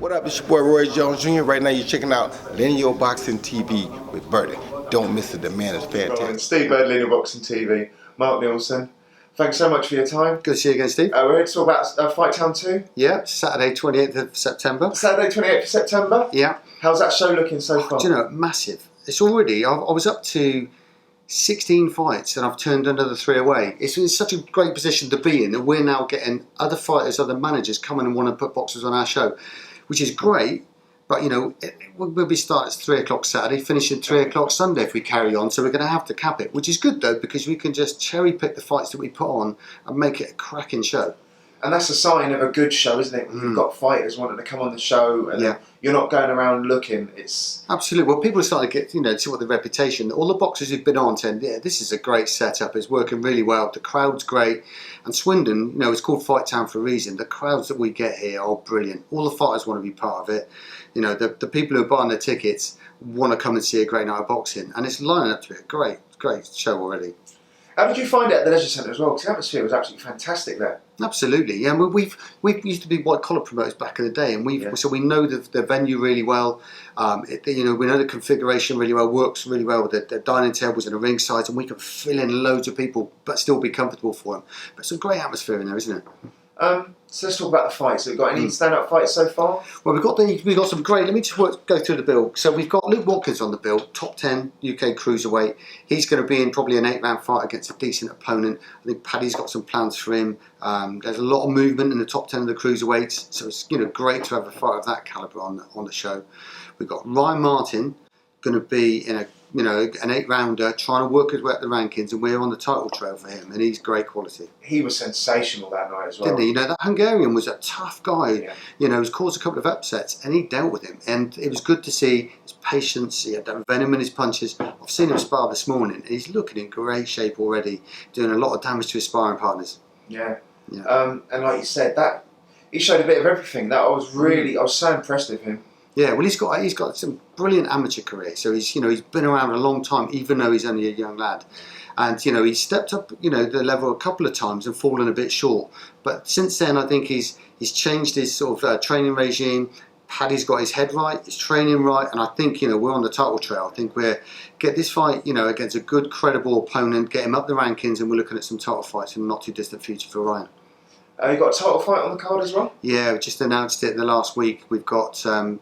What up, it's your boy Roy Jones Jr. Right now you're checking out LinealBoxing TV with Birdie. Don't miss it, the man is fantastic. Steve Bird, LinealBoxing TV. Mark Neilson. Thanks so much for your time. Good to see you again, Steve. We're here to talk about Fight Town 2. Yeah, Saturday 28th of September. Saturday 28th of September? Yeah. How's that show looking so far? Do you know, massive. It's already, I was up to 16 fights and I've turned another 3 away. It's in such a great position to be in that we're now getting other fighters, other managers coming and want to put boxers on our show, which is great. But you know, we'll be starting at 3 o'clock Saturday, finishing 3 o'clock Sunday if we carry on. So we're going to have to cap it, which is good though, because we can just cherry pick the fights that we put on and make it a cracking show. And that's a sign of a good show, isn't it? When you've got fighters wanting to come on the show and you're not going around looking. It's absolutely. Well, people are starting to get, you know, see what the reputation. All the boxers who've been on saying, yeah, this is a great setup. It's working really well. The crowd's great. And Swindon, you know, it's called Fight Town for a reason. The crowds that we get here are brilliant. All the fighters want to be part of it. You know, the people who are buying their tickets want to come and see a great night of boxing. And it's lining up to be a great show already. How did you find it at the Leisure Centre as well? Because the atmosphere was absolutely fantastic there. Absolutely, yeah. We used to be white collar promoters back in the day, and so we know the venue really well. You know, we know the configuration really well. Works really well with the dining tables and the ringside, and we can fill in loads of people, but still be comfortable for them. But it's a great atmosphere in there, isn't it? So let's talk about the fights. Have we got any stand-up fights so far? Well, we've got some great. Let me just go through the bill. So we've got Luke Watkins on the bill, top 10 UK cruiserweight. He's going to be in probably an 8-round fight against a decent opponent. I think Paddy's got some plans for him. There's a lot of movement in the top 10 of the cruiserweights, so it's great to have a fight of that calibre on the show. We've got Ryan Martin going to be in an 8-rounder, trying to work his way up the rankings, and we're on the title trail for him, and he's great quality. He was sensational that night as well. Didn't he? You know, that Hungarian was a tough guy. Yeah. You know, he's caused a couple of upsets, and he dealt with him. And it was good to see his patience. He had that venom in his punches. I've seen him spar this morning, and he's looking in great shape already, doing a lot of damage to his sparring partners. Yeah. And like you said, that he showed a bit of everything. That I was so impressed with him. Yeah, well, he's got some brilliant amateur career. So he's been around a long time, even though he's only a young lad. And you know, he's stepped up the level a couple of times and fallen a bit short. But since then, I think he's changed his sort of training regime. Paddy's got his head right, his training right, and I think we're on the title trail. I think we're get this fight against a good, credible opponent, get him up the rankings, and we're looking at some title fights in the not too distant future for Ryan. You got a title fight on the card as well? Yeah, we just announced it in the last week. We've got Sam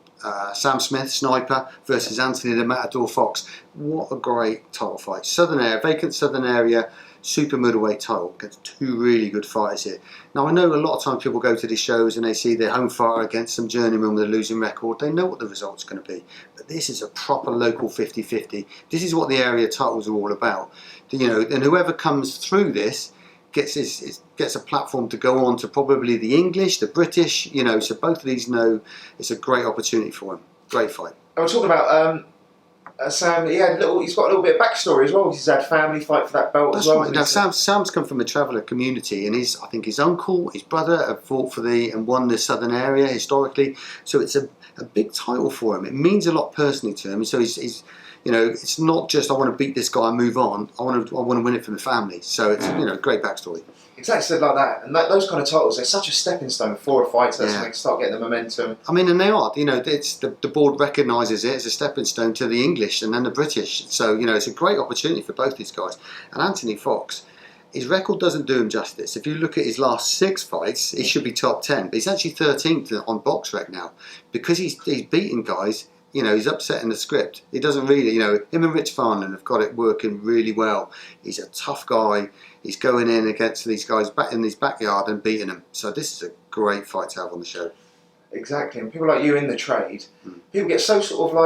Smith, Sniper, versus Anthony the Matador Fox. What a great title fight. Vacant Southern Area, super middleweight title against 2 really good fighters here. Now, I know a lot of times people go to these shows and they see their home fighter against some journeyman with a losing record. They know what the result's going to be. But this is a proper local 50-50. This is what the area titles are all about. And whoever comes through this gets a platform to go on to probably the English, the British, so both of these know it's a great opportunity for him. Great fight. And we're talking about Sam. He's got a little bit of backstory as well. He's had family fight for that belt as well. Right. Now, Sam's come from a traveller community, and I think his uncle, his brother have fought for and won the southern area historically. So it's a big title for him. It means a lot personally to him. So he's it's not just I want to beat this guy and move on. I want to win it for the family. So it's great backstory. Exactly, said like that. And those kind of titles, they're such a stepping stone for a fighter. So they start getting the momentum. I mean, and they are. It's the board recognises it as a stepping stone to the English and then the British. So it's a great opportunity for both these guys. And Anthony Fox, his record doesn't do him justice. If you look at his last 6 fights, he should be top 10. But he's actually 13th on BoxRec now because he's beating guys. He's upsetting the script. He doesn't really, him and Rich Farnland have got it working really well. He's a tough guy. He's going in against these guys back in his backyard and beating them. So this is a great fight to have on the show. Exactly. And people like you in the trade, people get so sort of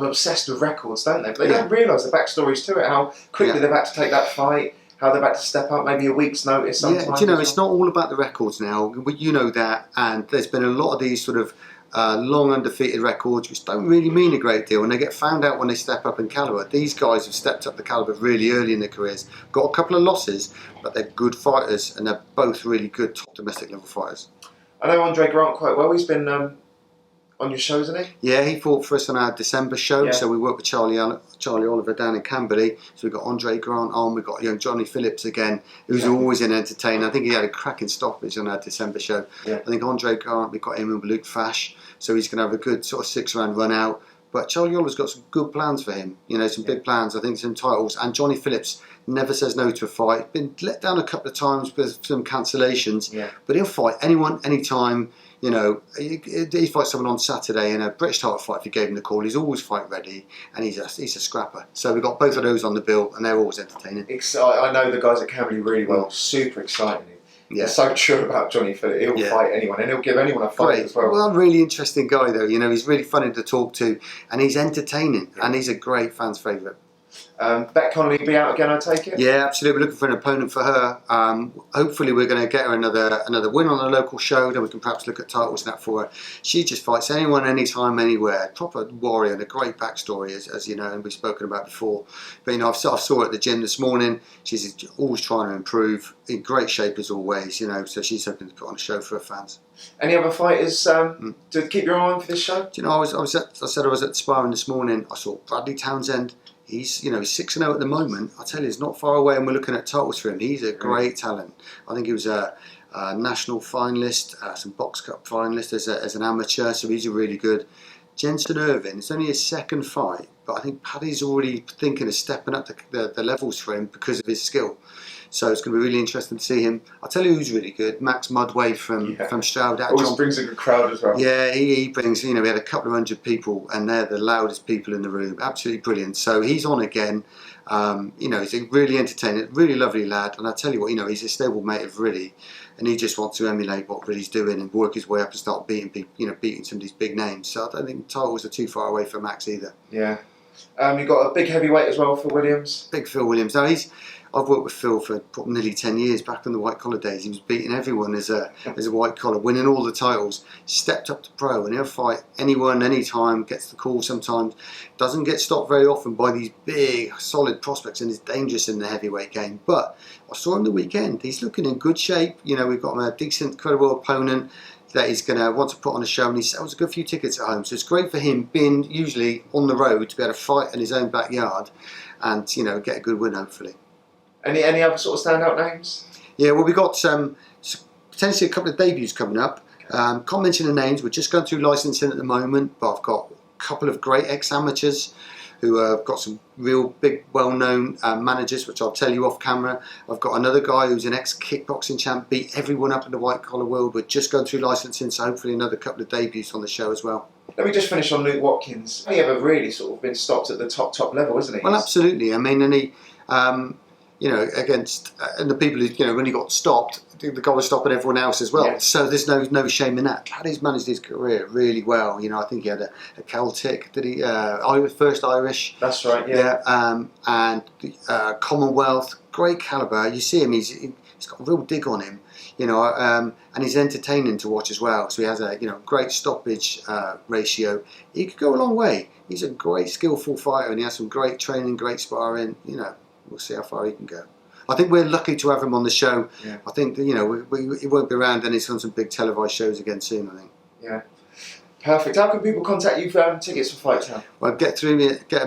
obsessed with records, don't they? But they don't realise the backstories to it, how quickly they've had to take that fight, how they've had to step up, maybe a week's notice sometimes. Yeah, it's not all about the records now. You know that, and there's been a lot of these sort of long undefeated records which don't really mean a great deal, and they get found out when they step up in calibre. These guys have stepped up the calibre really early in their careers, got a couple of losses, but they're good fighters, and they're both really good top domestic level fighters. I know Andre Grant quite well. He's been on your shows, isn't he? Yeah, he fought for us on our December show. Yeah. So we worked with Charlie Oliver down in Camberley. So we've got Andre Grant on. We've got young Johnny Phillips again, who's always an entertainer. I think he had a cracking stoppage on our December show. Yeah. I think Andre Grant, we've got him with Luke Fash. So he's going to have a good sort of 6-round run out. But Charlie Oliver's got some good plans for him. You know, some big plans. I think some titles. And Johnny Phillips never says no to a fight. Been let down a couple of times with some cancellations. Yeah. But he'll fight anyone, anytime. You know, he fights someone on Saturday in a British title fight if you gave him the call. He's always fight ready, and he's a scrapper. So we've got both of those on the bill, and they're always entertaining. I know the guys at Camberley really well. Super exciting. Yeah. It's so true about Johnny Phillips. He'll fight anyone, and he'll give anyone a fight as well. Well, really interesting guy though. You know, he's really funny to talk to, and he's entertaining, and he's a great fans' favourite. Beck Connolly be out again, I take it? Yeah, absolutely. We're looking for an opponent for her. Hopefully we're going to get her another win on a local show, then we can perhaps look at titles and that for her. She just fights anyone, anytime, anywhere. Proper warrior and a great backstory, as you know, and we've spoken about before. But you know, I saw her at the gym this morning. She's always trying to improve, in great shape as always, you know, so she's hoping to put on a show for her fans. Any other fighters to keep your eye on for this show? Do you know, I said I was at sparring this morning. I saw Bradley Townsend. He's 6-0 at the moment. I tell you, he's not far away, and we're looking at titles for him. He's a great talent. I think he was a national finalist, some Box Cup finalist as an amateur, so he's really good. Jensen Irvin, it's only his second fight, but I think Paddy's already thinking of stepping up the levels for him because of his skill. So it's going to be really interesting to see him. I'll tell you who's really good. Max Mudway from Stroud. Always brings a good crowd as well. Yeah, he brings, we had a couple of hundred people, and they're the loudest people in the room. Absolutely brilliant. So he's on again. He's a really entertaining, really lovely lad. And I tell you what, he's a stable mate of Riddy, and he just wants to emulate what Riddy's doing and work his way up and start beating people, beating some of these big names. So I don't think titles are too far away from Max either. Yeah. You've got a big heavyweight as well for Williams. Big Phil Williams. Now I've worked with Phil for nearly 10 years, back in the white collar days. He was beating everyone as a white collar, winning all the titles. Stepped up to pro, and he'll fight anyone, anytime, gets the call sometimes. Doesn't get stopped very often by these big, solid prospects, and is dangerous in the heavyweight game. But I saw him the weekend. He's looking in good shape. We've got him a decent, credible opponent that he's going to want to put on a show, and he sells a good few tickets at home. So it's great for him, being usually on the road, to be able to fight in his own backyard and, get a good win, hopefully. Any other sort of standout names? Yeah, well, we've got potentially a couple of debuts coming up. Can't mention the names. We're just going through licensing at the moment, but I've got a couple of great ex-amateurs who have got some real big, well-known managers, which I'll tell you off camera. I've got another guy who's an ex-kickboxing champ, beat everyone up in the white-collar world. We're just going through licensing, so hopefully another couple of debuts on the show as well. Let me just finish on Luke Watkins. He ever really sort of been stopped at the top level, isn't he? Well, absolutely. I mean, and he... against and the people who, when he got stopped, the guy was stopping everyone else as well. Yeah. So there's no shame in that. Paddy's managed his career really well. I think he had a Celtic. Did he? First Irish. That's right. Yeah. And Commonwealth, great caliber. You see him. He's got a real dig on him. And he's entertaining to watch as well. So he has a great stoppage ratio. He could go a long way. He's a great skillful fighter, and he has some great training, great sparring. We'll see how far he can go. I think we're lucky to have him on the show. Yeah. I think that, he won't be around, and he's on some big televised shows again soon, I think. Yeah. Perfect. How can people contact you for tickets for Fight Town? Well, get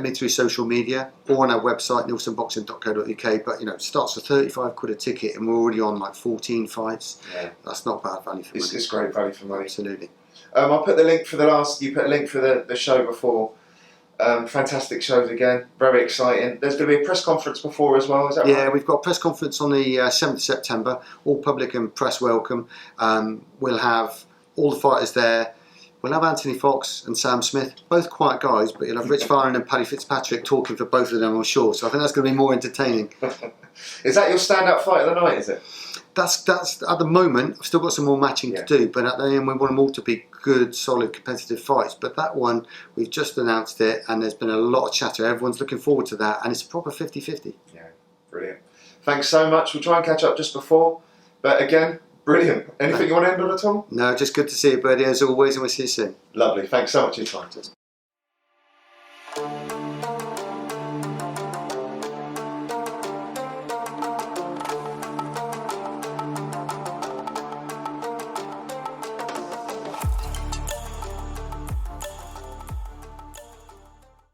me through social media or on our website, neilsonboxing.co.uk. But it starts for £35 a ticket, and we're already on like 14 fights. Yeah. That's not bad value for money. It's great value for money. Absolutely. I'll put the link for you put a link for the show before. Fantastic shows again, very exciting. There's going to be a press conference before as well, is that right? Yeah, we've got a press conference on the 7th of September, all public and press welcome. We'll have all the fighters there. We'll have Anthony Fox and Sam Smith, both quiet guys, but you'll have Rich Farron and Paddy Fitzpatrick talking for both of them, I'm sure. So I think that's going to be more entertaining. Is that your standout fight of the night, is it? That's at the moment. I've still got some more matching to do, but at the end we want them all to be good, solid, competitive fights. But that one, we've just announced it, and there's been a lot of chatter. Everyone's looking forward to that, and it's a proper 50-50. Yeah, brilliant. Thanks so much. We'll try and catch up just before, but again, brilliant. Anything you want to end on at all? No, just good to see you, Bertie, as always, and we'll see you soon. Lovely. Thanks so much for your time.